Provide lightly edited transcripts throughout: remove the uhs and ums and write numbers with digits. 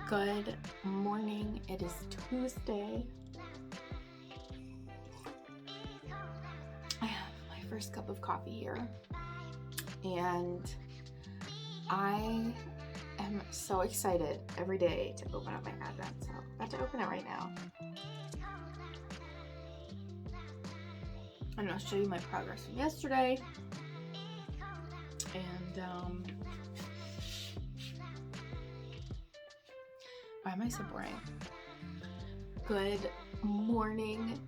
Good morning. It is Tuesday. I have my first cup of coffee here, and I am so excited every day to open up my Advent. So I'm about to open it right now. I'm going to show you my progress from yesterday. And why am I so boring? Good morning.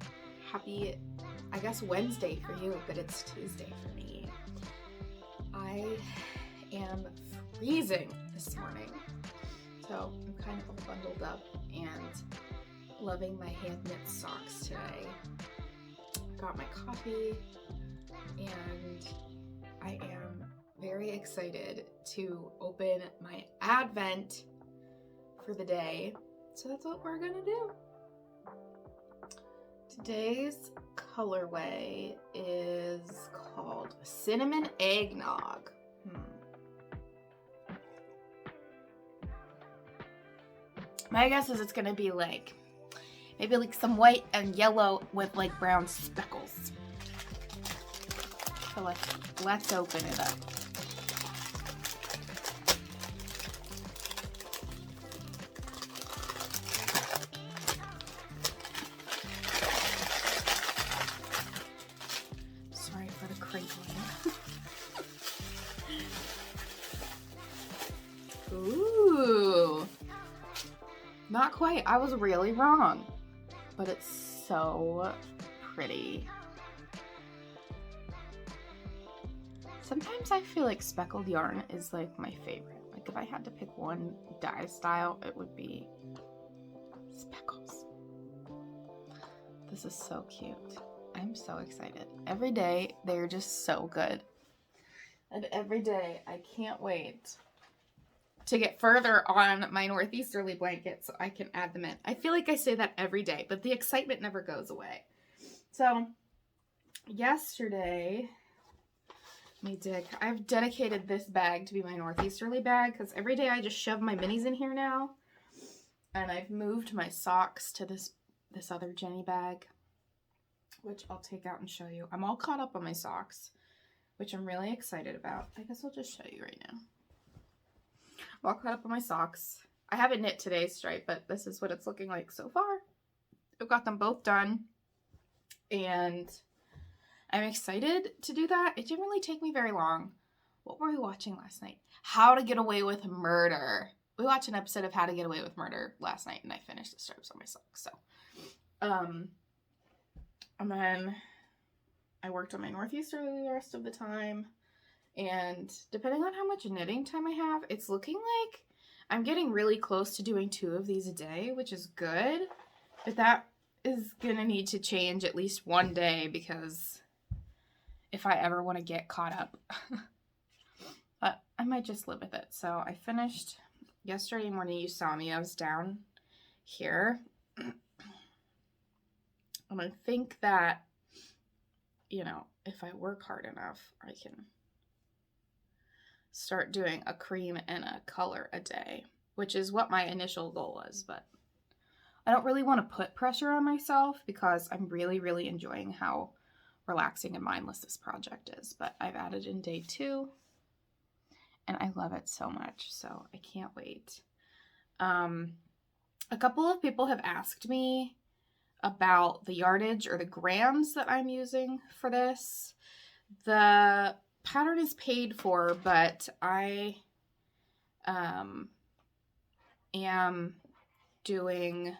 Happy, I guess, Wednesday for you, but it's Tuesday for me. I am freezing this morning, so I'm kind of all bundled up and loving my hand knit socks today. Got my coffee, and I am very excited to open my Advent for the day. So that's what we're gonna do. Today's colorway is called Cinnamon Eggnog. My guess is it's gonna be like maybe like some white and yellow with like brown speckles. So let's open it up. Sorry for the crinkling. Ooh. Not quite. I was really wrong. But it's so pretty. Sometimes I feel like speckled yarn is like my favorite. Like if I had to pick one dye style, it would be speckles. This is so cute. I'm so excited. Every day they're just so good. And every day I can't wait to get further on my northeasterly blanket so I can add them in. I feel like I say that every day, but the excitement never goes away. So yesterday, I've dedicated this bag to be my northeasterly bag because every day I just shove my minis in here now. And I've moved my socks to this other Jenny bag, which I'll take out and show you. I'm all caught up on my socks, which I'm really excited about. I guess I'll just show you right now. I'm all caught up on my socks. I haven't knit today's stripe, but this is what it's looking like so far. I've got them both done, and I'm excited to do that. It didn't really take me very long. What were we watching last night? How to Get Away with Murder. We watched an episode of How to Get Away with Murder last night, and I finished the stripes on my socks. So, and then I worked on my northeasterly the rest of the time. And depending on how much knitting time I have, it's looking like I'm getting really close to doing 2 of these a day, which is good. But that is going to need to change at least one day because if I ever want to get caught up, but I might just live with it. So I finished yesterday morning. You saw me. I was down here. And I think that, you know, if I work hard enough, I can start doing a cream and a color a day, which is what my initial goal was, but I don't really want to put pressure on myself because I'm really, really enjoying how relaxing and mindless this project is. But I've added in day 2 and I love it so much, so I can't wait. A couple of people have asked me about the yardage or the grams that I'm using for this. The pattern is paid for, but I am doing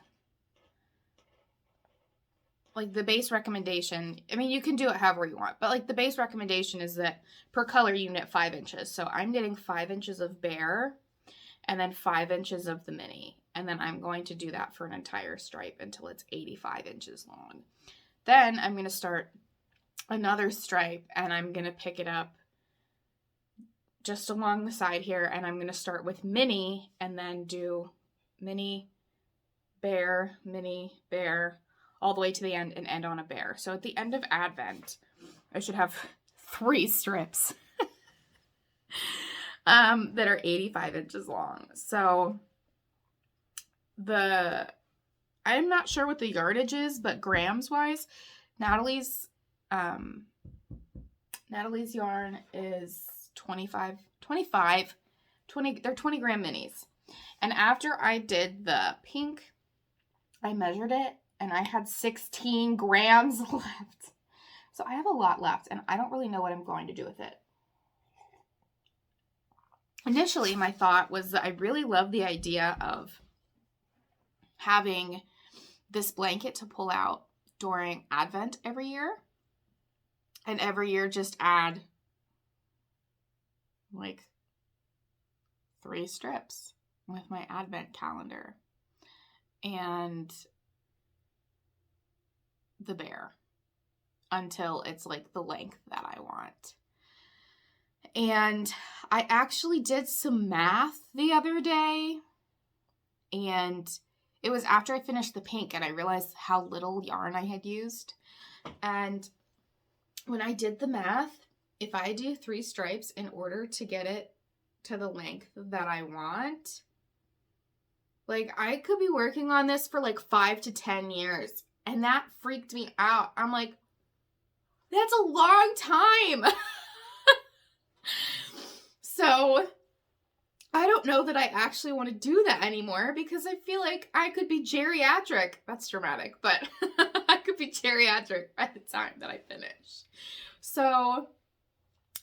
like the base recommendation. I mean, you can do it however you want, but like the base recommendation is that per color you knit 5 inches. So I'm knitting 5 inches of bare, and then 5 inches of the mini. And then I'm going to do that for an entire stripe until it's 85 inches long. Then I'm going to start another stripe, and I'm going to pick it up just along the side here, and I'm going to start with mini and then do mini, bear, all the way to the end and end on a bear. So at the end of Advent, I should have 3 strips that are 85 inches long. So I'm not sure what the yardage is, but grams wise, Natalie's yarn is 20, they're 20 gram minis. And after I did the pink, I measured it and I had 16 grams left. So I have a lot left and I don't really know what I'm going to do with it. Initially, my thought was that I really love the idea of having this blanket to pull out during Advent every year. And every year just add like 3 strips with my Advent calendar and the bear until it's like the length that I want. And I actually did some math the other day, and it was after I finished the pink and I realized how little yarn I had used. And when I did the math, if I do 3 stripes in order to get it to the length that I want, like I could be working on this for like 5 to 10 years. And that freaked me out. I'm like, that's a long time. So I don't know that I actually want to do that anymore because I feel like I could be geriatric. That's dramatic, but I could be geriatric by the time that I finish. So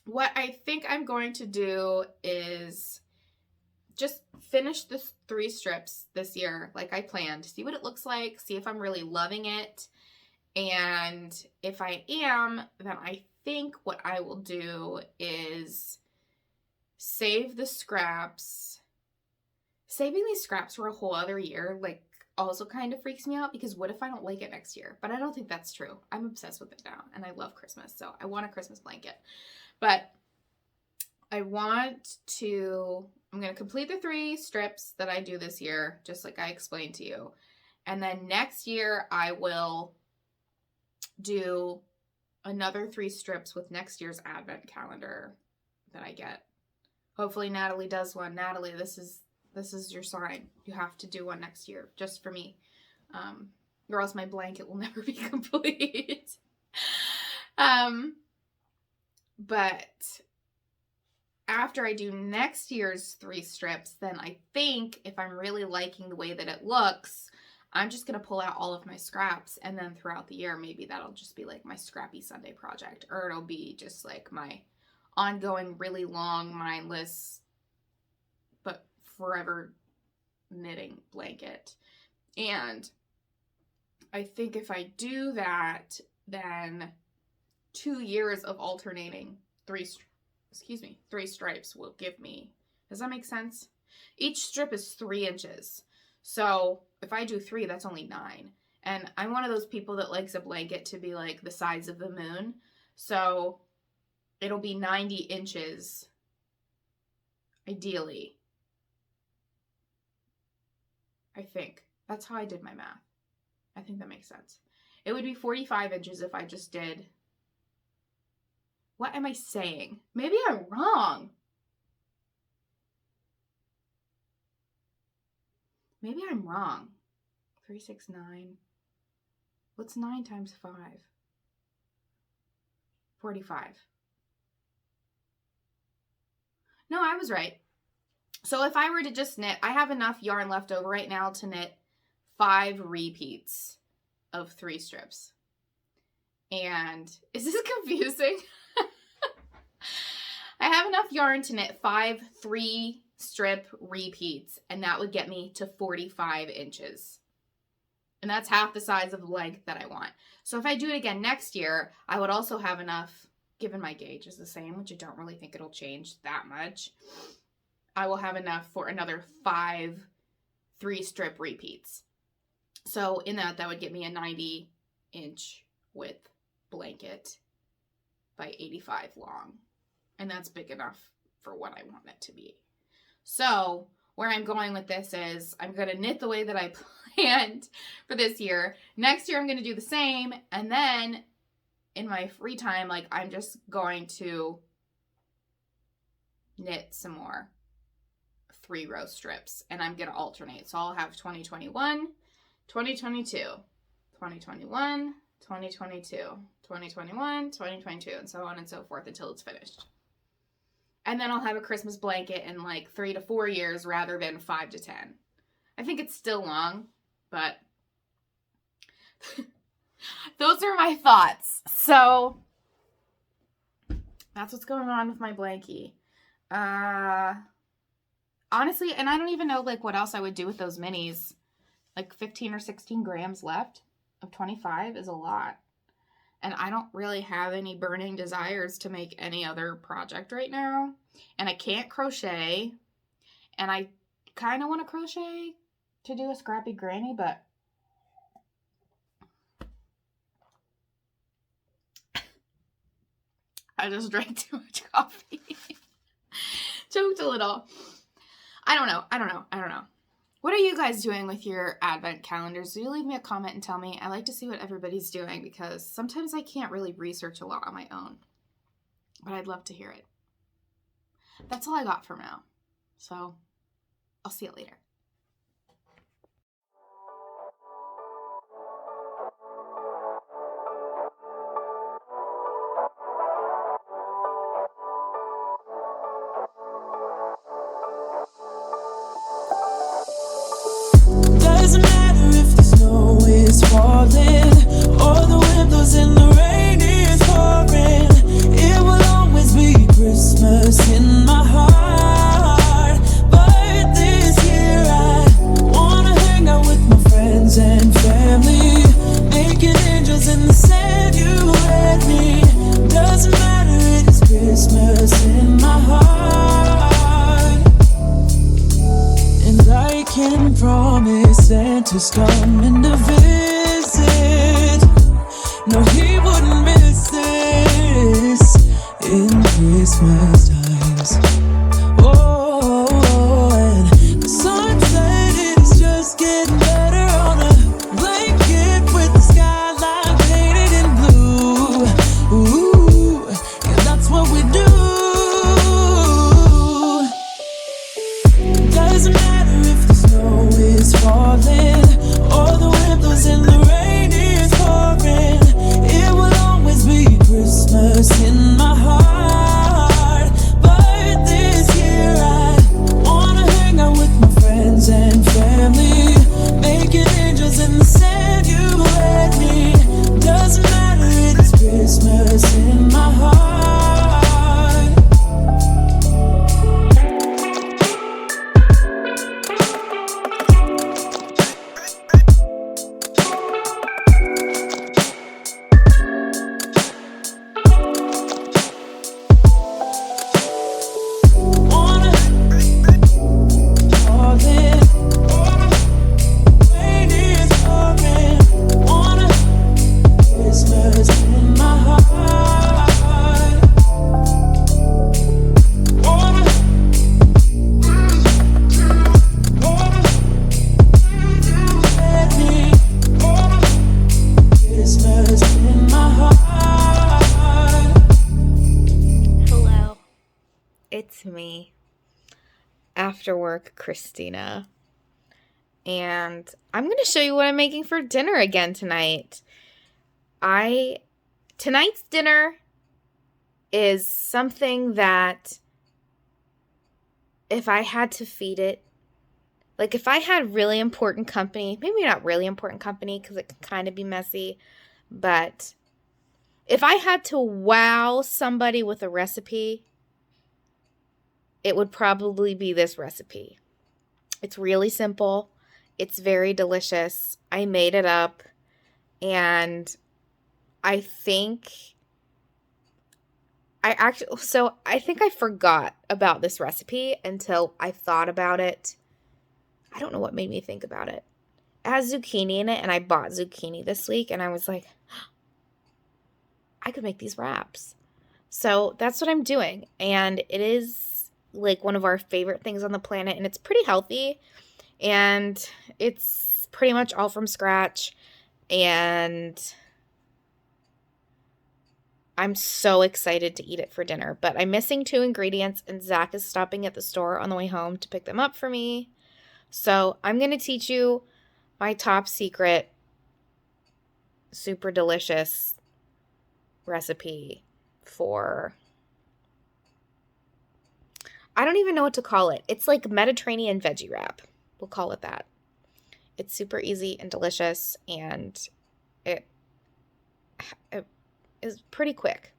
what I think I'm going to do is just finish the 3 strips this year like I planned. See what it looks like. See if I'm really loving it. And if I am, then I think what I will do is save the scraps. Saving these scraps for a whole other year, like, also kind of freaks me out because what if I don't like it next year? But I don't think that's true. I'm obsessed with it now and I love Christmas, so I want a Christmas blanket. But I'm going to complete the 3 strips that I do this year, just like I explained to you. And then next year I will do another 3 strips with next year's Advent calendar that I get. Hopefully Natalie does one. Natalie, this is your sign. You have to do one next year, just for me. Or else my blanket will never be complete. But after I do next year's 3 strips, then I think if I'm really liking the way that it looks, I'm just going to pull out all of my scraps, and then throughout the year, maybe that'll just be like my Scrappy Sunday project, or it'll be just like my ongoing, really long, mindless, but forever knitting blanket. And I think if I do that, then 2 years of alternating 3 stripes will give me, does that make sense? Each strip is 3 inches. So if I do 3, that's only 9. And I'm one of those people that likes a blanket to be like the size of the moon. So it'll be 90 inches, ideally. I think. That's how I did my math. I think that makes sense. It would be 45 inches if I just did... What am I saying? Maybe I'm wrong. Maybe I'm wrong. 3, 6, 9. What's 9 times 5? 45. No, I was right. So if I were to just knit, I have enough yarn left over right now to knit 5 repeats of 3 strips. And is this confusing? I have enough yarn to knit 5 3-strip repeats, and that would get me to 45 inches. And that's half the size of the length that I want. So if I do it again next year, I would also have enough, given my gauge is the same, which I don't really think it'll change that much. I will have enough for another 5 3-strip repeats. So in that would get me a 90-inch width blanket by 85 long. And that's big enough for what I want it to be. So where I'm going with this is I'm going to knit the way that I planned for this year. Next year I'm going to do the same. And then in my free time, like, I'm just going to knit some more 3-row strips. And I'm going to alternate. So I'll have 2021, 2022, 2021, 2022, 2021, 2022, and so on and so forth until it's finished. And then I'll have a Christmas blanket in like 3 to 4 years rather than 5 to 10. I think it's still long, but those are my thoughts. So that's what's going on with my blankie. Honestly, and I don't even know like what else I would do with those minis. Like 15 or 16 grams left of 25 is a lot. And I don't really have any burning desires to make any other project right now. And I can't crochet. And I kind of want to crochet to do a scrappy granny, but I just drank too much coffee. Choked a little. I don't know. What are you guys doing with your advent calendars? Do you leave me a comment and tell me? I like to see what everybody's doing because sometimes I can't really research a lot on my own. But I'd love to hear it. That's all I got for now. So I'll see you later. Doesn't matter if the snow is falling or the wind blows and the rain is pouring. It will always be Christmas in my heart. But this year I wanna hang out with my friends and family, making angels in the sand, you and me. Doesn't matter, it is Christmas in my heart. And I can promise Santa's coming to visit. No, he wouldn't miss this in Christmas times. Oh, and the sunset is just getting better on a blanket with the skyline painted in blue. Ooh, yeah, that's what we do. Doesn't matter if the snow is falling or the wind blows and the rain is pouring. It will always be Christmas in my heart. But this year I wanna hang out with my friends and family, making angels in the sand, you and me. Doesn't matter, it is Christmas in my heart. It's me, After Work Kristina, and I'm going to show you what I'm making for dinner again tonight. Tonight's dinner is something that if I had to feed it, like if I had really important company, maybe not really important company because it can kind of be messy, but if I had to wow somebody with a recipe, it would probably be this recipe. It's really simple. It's very delicious. I made it up, and I think I think I forgot about this recipe until I thought about it. I don't know what made me think about it. It has zucchini in it, and I bought zucchini this week, and I was like, I could make these wraps. So that's what I'm doing, and it is like one of our favorite things on the planet, and it's pretty healthy, and it's pretty much all from scratch, and I'm so excited to eat it for dinner. But I'm missing 2 ingredients, and Zach is stopping at the store on the way home to pick them up for me. So I'm going to teach you my top secret, super delicious recipe for, I don't even know what to call it. It's like Mediterranean veggie wrap. We'll call it that. It's super easy and delicious, and it is pretty quick.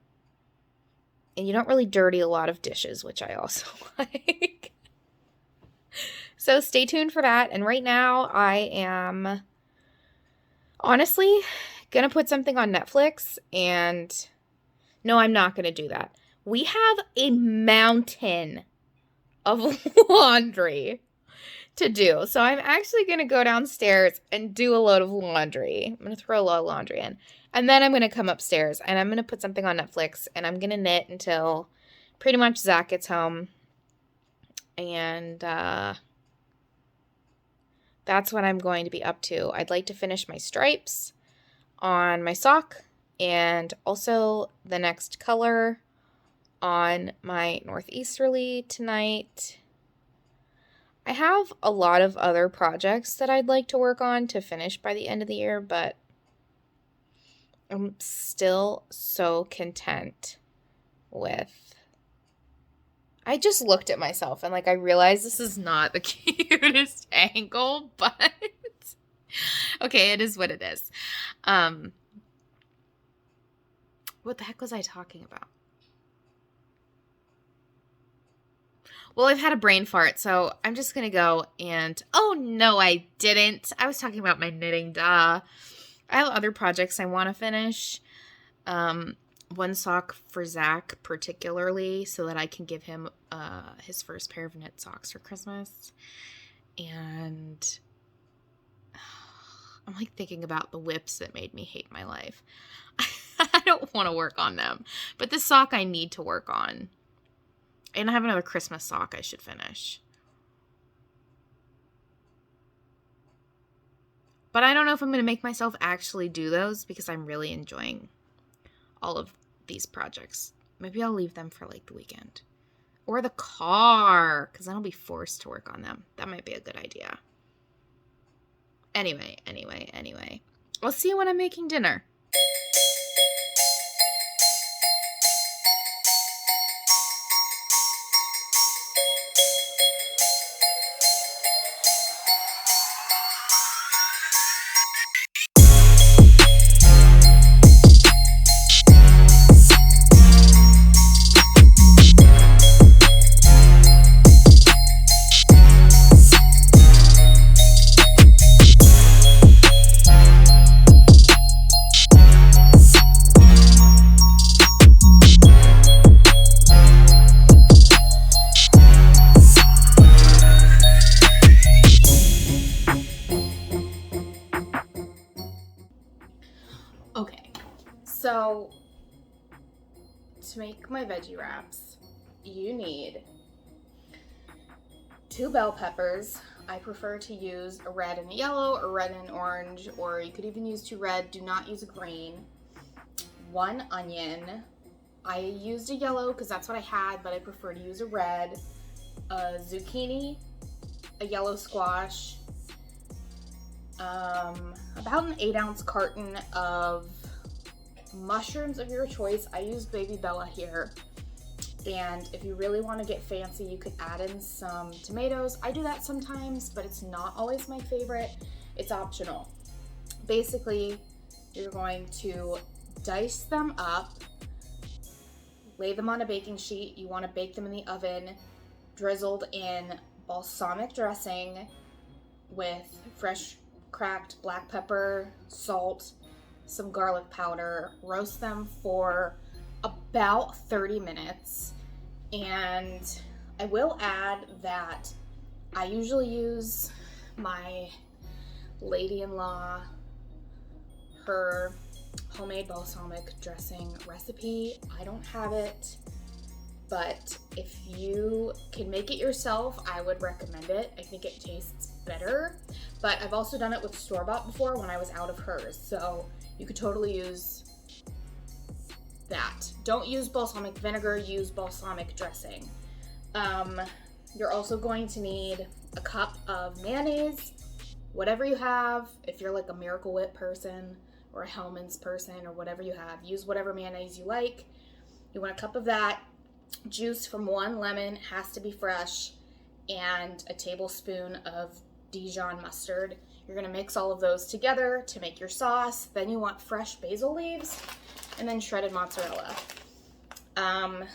And you don't really dirty a lot of dishes, which I also like. So stay tuned for that. And right now I am honestly going to put something on Netflix, and no, I'm not going to do that. We have a mountain of laundry to do. So I'm actually going to go downstairs and do a load of laundry. I'm going to throw a load of laundry in. And then I'm going to come upstairs and I'm going to put something on Netflix, and I'm going to knit until pretty much Zach gets home. And that's what I'm going to be up to. I'd like to finish my stripes on my sock, and also the next color on my northeasterly tonight. I have a lot of other projects that I'd like to work on to finish by the end of the year, but I'm still so content with... I just looked at myself and I realized this is not the cutest angle, but okay, it is what it is. What the heck was I talking about? Well, I've had a brain fart, so I'm just going to go and... Oh, no, I didn't. I was talking about my knitting, duh. I have other projects I want to finish. One sock for Zach particularly, so that I can give him his first pair of knit socks for Christmas. And I'm thinking about the whips that made me hate my life. I don't want to work on them. But this sock I need to work on. And I have another Christmas sock I should finish. But I don't know if I'm going to make myself actually do those, because I'm really enjoying all of these projects. Maybe I'll leave them for the weekend. Or the car, because then I'll be forced to work on them. That might be a good idea. Anyway. I'll see you when I'm making dinner. Okay, so to make my veggie wraps, you need 2 bell peppers. I prefer to use a red and a yellow, or red and orange, or you could even use 2 red. Do not use a green. 1 onion. I used a yellow because that's what I had, but I prefer to use a red. A zucchini, a yellow squash, about an 8-ounce carton of mushrooms of your choice. I use Baby Bella here. And if you really want to get fancy, you could add in some tomatoes. I do that sometimes, but it's not always my favorite. It's optional. Basically, you're going to dice them up, lay them on a baking sheet. You want to bake them in the oven, drizzled in balsamic dressing with fresh cracked black pepper, salt, some garlic powder. Roast them for about 30 minutes. And I will add that I usually use my lady-in-law, her homemade balsamic dressing recipe. I don't have it, but if you can make it yourself, I would recommend it. I think it tastes better, but I've also done it with store-bought before when I was out of hers, so you could totally use that. Don't use balsamic vinegar, use balsamic dressing. You're also going to need a cup of mayonnaise, whatever you have. If you're like a Miracle Whip person or a Hellmann's person or whatever you have, use whatever mayonnaise you like. You want a cup of that. Juice from 1 lemon, has to be fresh, and a tablespoon of Dijon mustard. You're gonna mix all of those together to make your sauce. Then you want fresh basil leaves and then shredded mozzarella. And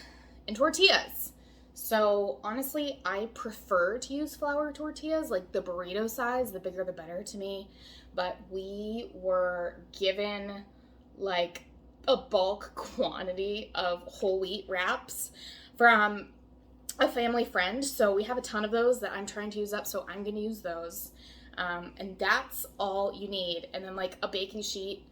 tortillas. So honestly, I prefer to use flour tortillas, like the burrito size, the bigger the better to me. But we were given like a bulk quantity of whole wheat wraps from a family friend. So we have a ton of those that I'm trying to use up, so I'm gonna use those. And that's all you need. And then like a baking sheet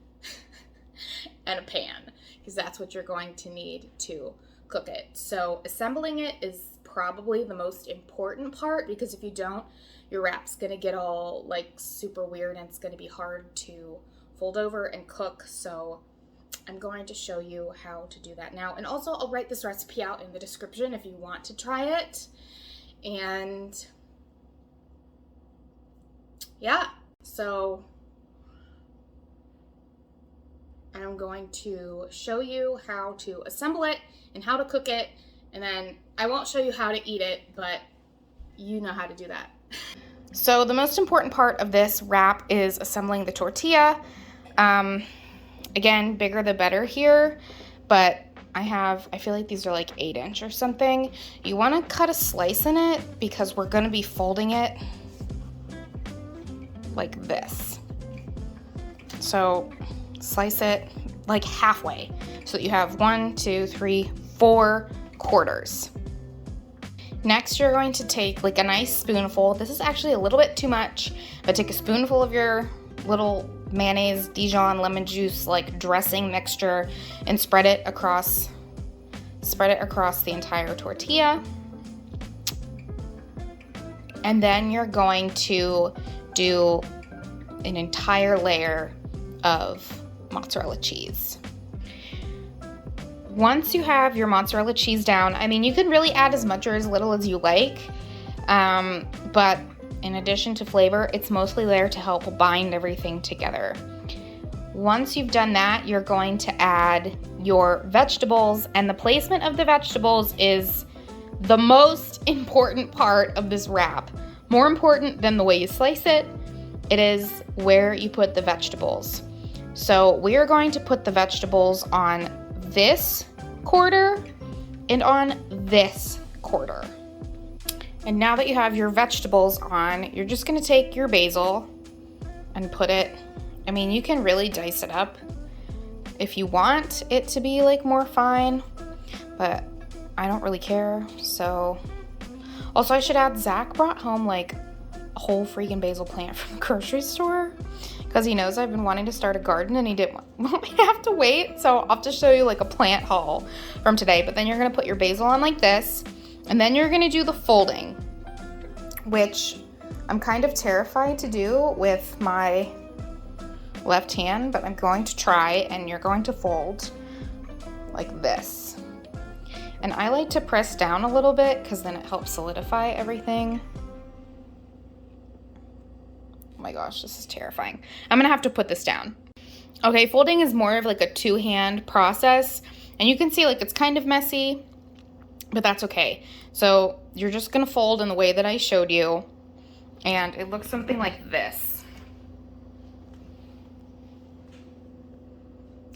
and a pan, because that's what you're going to need to cook it. So assembling it is probably the most important part, because if you don't, your wrap's gonna get all like super weird and it's gonna be hard to fold over and cook. So I'm going to show you how to do that now. And also I'll write this recipe out in the description if you want to try it. And yeah, so I'm going to show you how to assemble it and how to cook it. And then I won't show you how to eat it, but you know how to do that. So the most important part of this wrap is assembling the tortilla. Again, bigger the better here, but I feel like these are like 8-inch or something. You want to cut a slice in it because we're going to be folding it like this. So slice it like halfway so that you have 1, 2, 3, 4 quarters. Next, you're going to take like a nice spoonful. This is actually a little bit too much, but take a spoonful of your little mayonnaise, Dijon, lemon juice, like dressing mixture, and spread it across the entire tortilla. And then you're going to do an entire layer of mozzarella cheese. Once you have your mozzarella cheese down, I mean, you can really add as much or as little as you like, but in addition to flavor, it's mostly there to help bind everything together. Once you've done that, you're going to add your vegetables, and the placement of the vegetables is the most important part of this wrap. More important than the way you slice it, it is where you put the vegetables. So we are going to put the vegetables on this quarter and on this quarter. And now that you have your vegetables on, you're just gonna take your basil and put it, I mean, you can really dice it up if you want it to be like more fine, but I don't really care. So also I should add, Zach brought home like a whole freaking basil plant from the grocery store because he knows I've been wanting to start a garden and he didn't want me to have to wait. So I'll have to show you like a plant haul from today. But then you're gonna put your basil on like this, and then you're gonna do the folding, which I'm kind of terrified to do with my left hand, but I'm going to try. And you're going to fold like this. And I like to press down a little bit because then it helps solidify everything. Oh my gosh, this is terrifying. I'm gonna have to put this down. Okay, folding is more of like a 2-hand process, and you can see like it's kind of messy, but that's okay. So you're just gonna fold in the way that I showed you, and it looks something like this.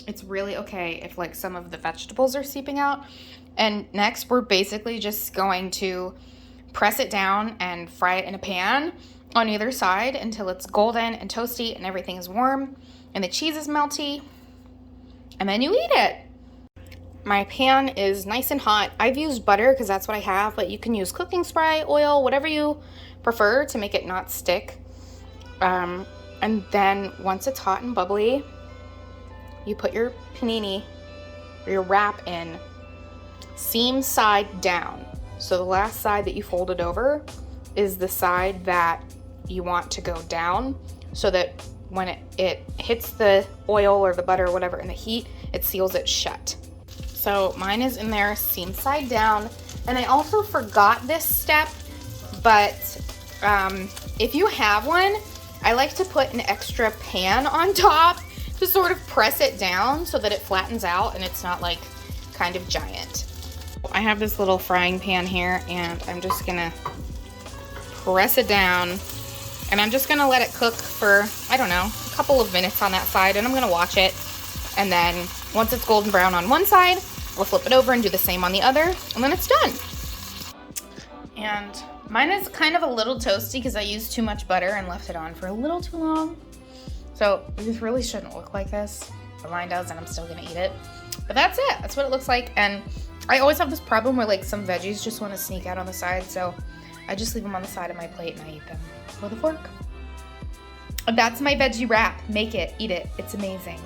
It's really okay if like some of the vegetables are seeping out. And next, we're basically just going to press it down and fry it in a pan on either side until it's golden and toasty and everything is warm and the cheese is melty, and then you eat it. my pan is nice and hot. I've used butter because that's what I have, but you can use cooking spray, oil, whatever you prefer to make it not stick. And then once it's hot and bubbly, you put your panini or your wrap in seam side down. So the last side that you fold it over is the side that you want to go down, so that when it hits the oil or the butter or whatever in the heat, it seals it shut. So mine is in there seam side down. And I also forgot this step, but if you have one, I like to put an extra pan on top to sort of press it down so that it flattens out and it's not like kind of giant. I have this little frying pan here, and I'm just gonna press it down, and I'm just gonna let it cook for, I don't know, a couple of minutes on that side, and I'm gonna watch it. And then once it's golden brown on one side, we'll flip it over and do the same on the other, and then it's done. And mine is kind of a little toasty because I used too much butter and left it on for a little too long. So this really shouldn't look like this, but mine does, and I'm still gonna eat it. But that's it, that's what it looks like. And I always have this problem where like some veggies just want to sneak out on the side, so I just leave them on the side of my plate and I eat them with a fork. And that's my veggie wrap. Make it, eat it, it's amazing.